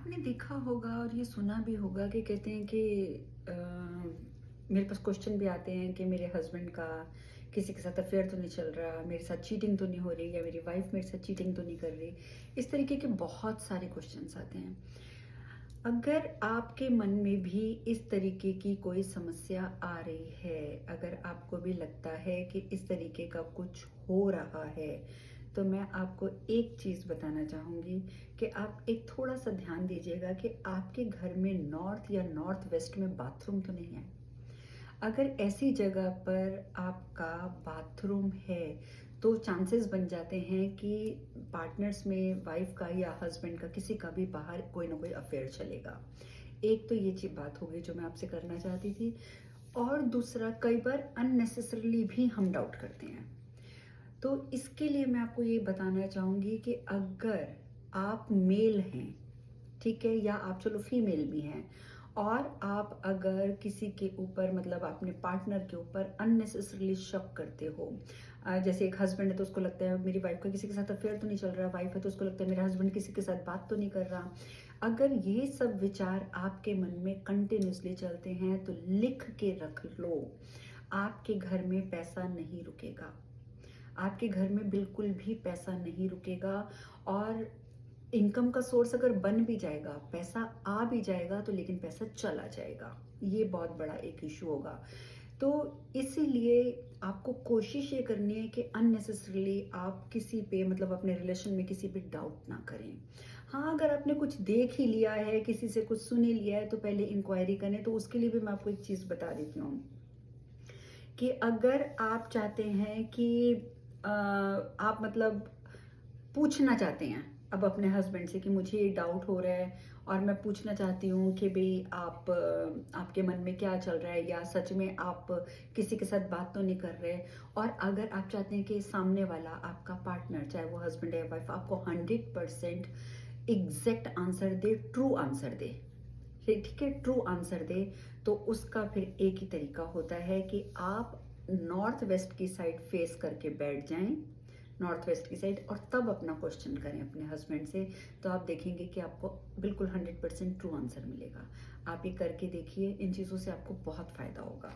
आपने देखा होगा और ये सुना भी होगा कि कहते हैं कि मेरे पास क्वेश्चन भी आते हैं कि मेरे हस्बैंड का किसी के साथ अफेयर तो नहीं चल रहा, मेरे साथ चीटिंग तो नहीं हो रही, या मेरी वाइफ मेरे साथ चीटिंग तो नहीं कर रही। इस तरीके के बहुत सारे क्वेश्चंस आते हैं। अगर आपके मन में भी इस तरीके की कोई समस्या आ रही है, अगर आपको भी लगता है कि इस तरीके का कुछ हो रहा है, तो मैं आपको एक चीज़ बताना चाहूँगी कि आप एक थोड़ा सा ध्यान दीजिएगा कि आपके घर में नॉर्थ या नॉर्थ वेस्ट में बाथरूम तो नहीं है। अगर ऐसी जगह पर आपका बाथरूम है, तो चांसेस बन जाते हैं कि पार्टनर्स में वाइफ का या हस्बैंड का किसी का भी बाहर कोई ना कोई अफेयर चलेगा। एक तो ये चीज बात हो गई जो मैं आपसे करना चाहती थी। और दूसरा, कई बार अननेसेसरली भी हम डाउट करते हैं। तो इसके लिए मैं आपको ये बताना चाहूंगी कि अगर आप मेल हैं, ठीक है, या आप चलो फीमेल भी हैं, और आप अगर किसी के ऊपर मतलब अपने पार्टनर के ऊपर अननेसेसरली शक करते हो, जैसे एक हस्बैंड है तो उसको लगता है मेरी वाइफ का किसी के साथ अफेयर तो नहीं चल रहा, वाइफ है तो उसको लगता है मेरा हस्बैंड किसी के साथ बात तो नहीं कर रहा। अगर ये सब विचार आपके मन में कंटिन्यूसली चलते हैं तो लिख के रख लो, आपके घर में पैसा नहीं रुकेगा। आपके घर में बिल्कुल भी पैसा नहीं रुकेगा। और इनकम का सोर्स अगर बन भी जाएगा, पैसा आ भी जाएगा, तो लेकिन पैसा चला जाएगा। ये बहुत बड़ा एक इशू होगा। तो इसीलिए आपको कोशिश ये करनी है कि अननेसेसरली आप किसी पे मतलब अपने रिलेशन में किसी पे डाउट ना करें। हाँ, अगर आपने कुछ देख ही लिया है, किसी से कुछ सुन ही लिया है, तो पहले इंक्वायरी करें। तो उसके लिए भी मैं आपको एक चीज बता देती हूँ कि अगर आप चाहते हैं कि आप मतलब पूछना चाहते हैं अब अपने हस्बैंड से कि मुझे ये डाउट हो रहा है और मैं पूछना चाहती हूँ कि भाई आप आपके मन में क्या चल रहा है, या सच में आप किसी के साथ बात तो नहीं कर रहे। और अगर आप चाहते हैं कि सामने वाला आपका पार्टनर, चाहे वो हस्बैंड है या वाइफ, आपको 100% एग्जैक्ट आंसर दे, ट्रू आंसर दे, ठीक है, ट्रू आंसर दे, तो उसका फिर एक ही तरीका होता है कि आप नॉर्थ वेस्ट की साइड फेस करके बैठ जाएं, नॉर्थ वेस्ट की साइड, और तब अपना क्वेश्चन करें अपने हस्बैंड से। तो आप देखेंगे कि आपको बिल्कुल 100% ट्रू आंसर मिलेगा। आप ये करके देखिए, इन चीज़ों से आपको बहुत फायदा होगा।